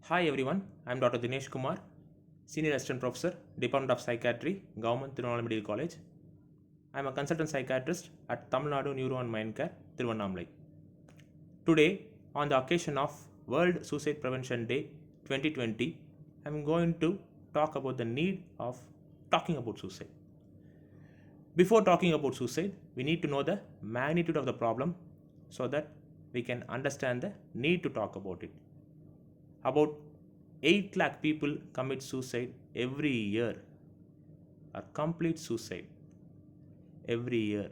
Hi everyone, I am Dr. Dinesh Kumar, Senior Assistant Professor, Department of Psychiatry, Government Tirunelveli Medical College. I am a consultant psychiatrist at Tamil Nadu Neuro and Mind Care, Tiruvannamalai. Today, on the occasion of World Suicide Prevention Day 2020, I am going to talk about the need of talking about suicide. Before talking about suicide, we need to know the magnitude of the problem so that we can understand the need to talk about it. About 8 lakh people commit suicide every year, a complete suicide every year.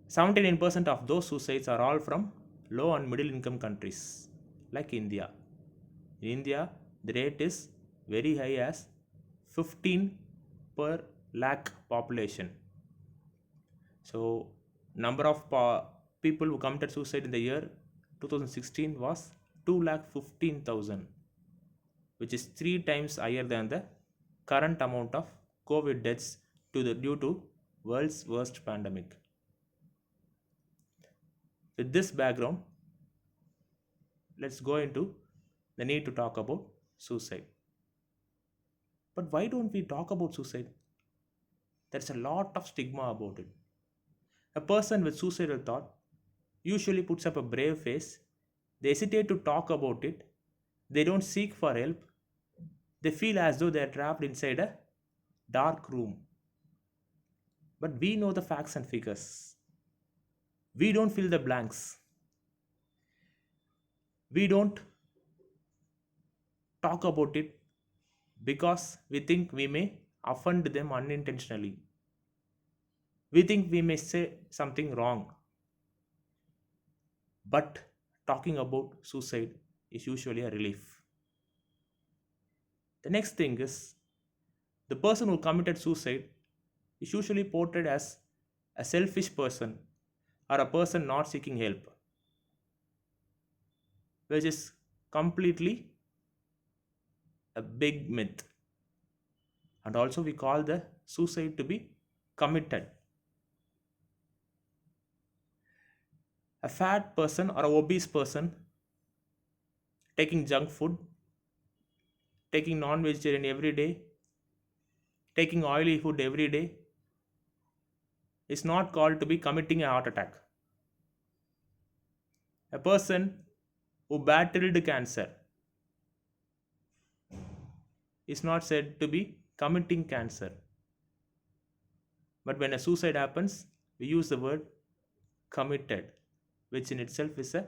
79% of those suicides are all from low and middle income countries like India. In India, the rate is very high as 15 per lakh population. So, number of people who committed suicide in the year 2016 was 2 lakh 15,000, which is 3 times higher than the current amount of COVID deaths due to world's worst pandemic. With this background, let's go into the need to talk about suicide. But why don't we talk about suicide? There's a lot of stigma about it. A person with suicidal thought usually puts up a brave face. They hesitate to talk about it. They don't seek for help. They feel as though they are trapped inside a dark room. But we know the facts and figures. We don't fill the blanks. We don't talk about it because we think we may offend them unintentionally. We think we may say something wrong, but talking about suicide is usually a relief. The next thing is the person who committed suicide is usually portrayed as a selfish person or a person not seeking help, which is completely a big myth. And also, we call the suicide to be committed. A fat person or a obese person taking junk food, taking non-vegetarian every day, taking oily food every day is not called to be committing a heart attack. A person who battled cancer is not said to be committing cancer. But when a suicide happens, we use the word committed, which in itself is a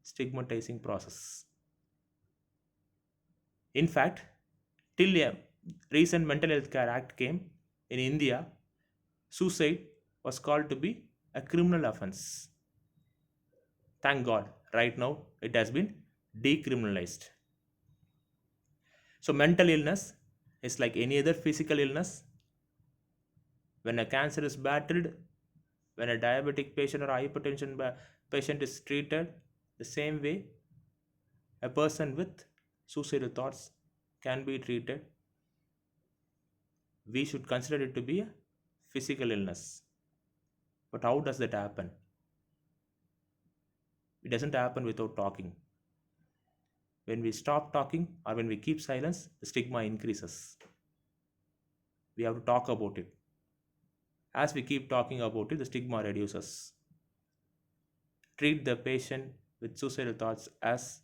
stigmatizing process. In fact, till a recent Mental Health Care Act came in India, suicide was called to be a criminal offense. Thank God, right now it has been decriminalized. So, mental illness is like any other physical illness. When a cancer is battled, when a diabetic patient or hypertension patient is treated, the same way a person with suicidal thoughts can be treated. We should consider it to be a physical illness. But how does that happen? It doesn't happen without talking. When we stop talking or when we keep silence, the stigma increases. We have to talk about it. As we keep talking about it, the stigma reduces. Treat the patient with suicidal thoughts as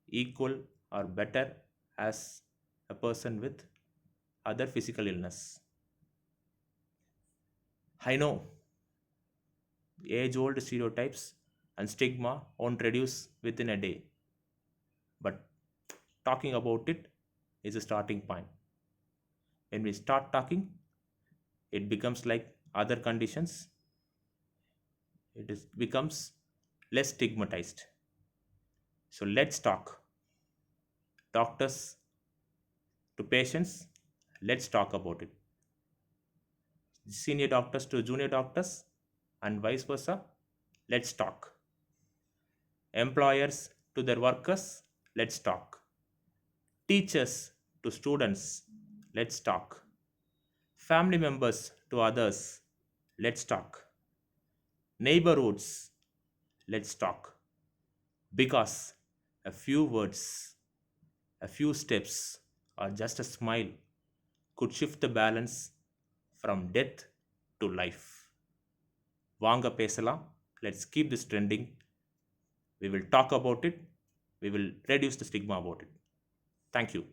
equal or better as a person with other physical illness. I know age old stereotypes and stigma won't reduce within a day, but talking about it is a starting point. When we start talking, it becomes like other conditions, becomes less stigmatized. So let's talk. Doctors to patients, let's talk about it. Senior doctors to junior doctors, and vice versa, let's talk. Employers to their workers, let's talk. Teachers to students, let's talk. Family members to others, let's talk. Neighborhoods, let's talk. Because a few words A few steps or just a smile could shift the balance from death to life. வாங்க பேசலாம். Let's keep this trending. We will talk about it. We will reduce the stigma about it. Thank you.